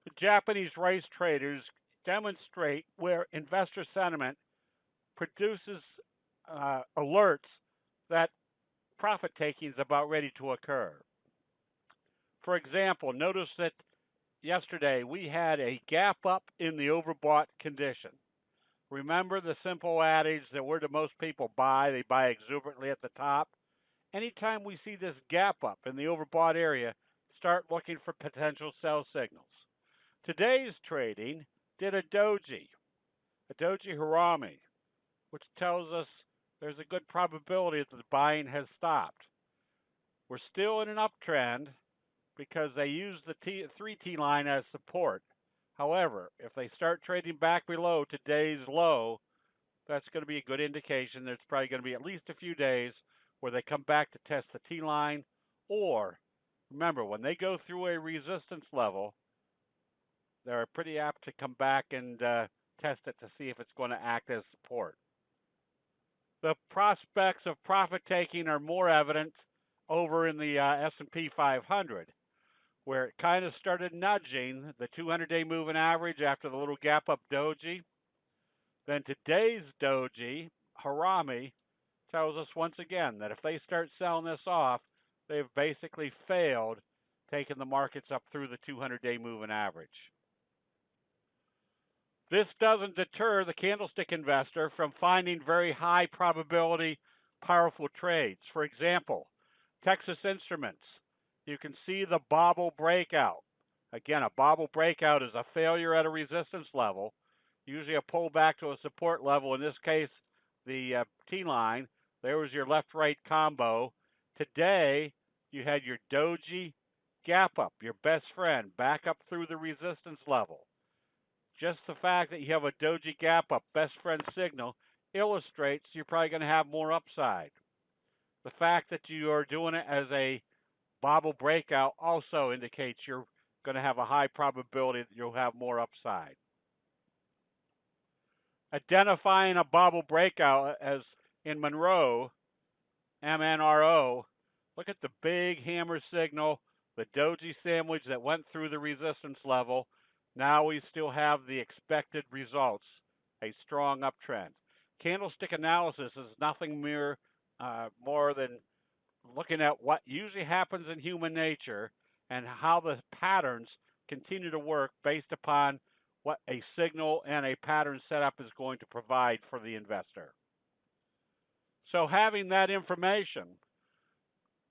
The Japanese rice traders demonstrate where investor sentiment produces alerts that profit taking is about ready to occur. For example, notice that yesterday we had a gap up in the overbought condition. Remember the simple adage that where do most people buy? They buy exuberantly at the top. Anytime we see this gap up in the overbought area, start looking for potential sell signals. Today's trading did a doji Harami, which tells us there's a good probability that the buying has stopped. We're still in an uptrend because they use the 3T line as support. However, if they start trading back below today's low, that's going to be a good indication there's probably going to be at least a few days where they come back to test the T line. Or remember, when they go through a resistance level, they're pretty apt to come back and test it to see if it's going to act as support. The prospects of profit taking are more evident over in the S&P 500, where it kind of started nudging the 200-day moving average after the little gap up doji. Then today's doji, Harami, tells us once again that if they start selling this off, they've basically failed taking the markets up through the 200-day moving average. This doesn't deter the candlestick investor from finding very high probability, powerful trades. For example, Texas Instruments. You can see the bobble breakout. Again, a bobble breakout is a failure at a resistance level, usually a pullback to a support level. In this case, the T-line. There was your left-right combo. Today, you had your doji gap up, your best friend, back up through the resistance level. Just the fact that you have a doji gap up, best friend signal, illustrates you're probably going to have more upside. The fact that you are doing it as a bobble breakout also indicates you're going to have a high probability that you'll have more upside. Identifying a bobble breakout as in Monroe, MNRO, look at the big hammer signal, the doji sandwich that went through the resistance level. Now we still have the expected results, a strong uptrend. Candlestick analysis is nothing more than looking at what usually happens in human nature and how the patterns continue to work based upon what a signal and a pattern setup is going to provide for the investor. So having that information,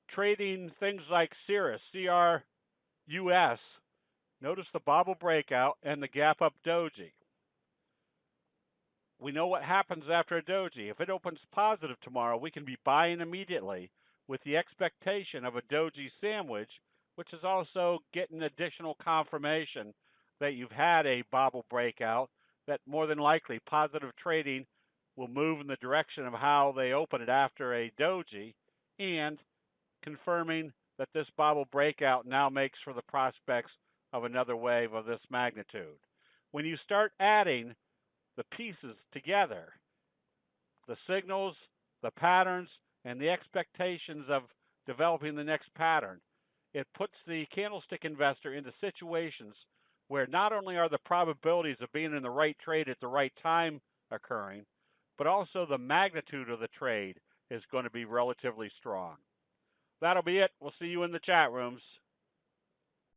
trading things like Cirrus, CRUS, notice the bobble breakout and the gap up doji. We know what happens after a doji. If it opens positive tomorrow, we can be buying immediately with the expectation of a doji sandwich, which is also getting additional confirmation that you've had a bobble breakout, that more than likely positive trading will move in the direction of how they open it after a doji, and confirming that this bobble breakout now makes for the prospects of another wave of this magnitude. When you start adding the pieces together, the signals, the patterns, and the expectations of developing the next pattern, it puts the candlestick investor into situations where not only are the probabilities of being in the right trade at the right time occurring, but also the magnitude of the trade is going to be relatively strong. That'll be it. We'll see you in the chat rooms.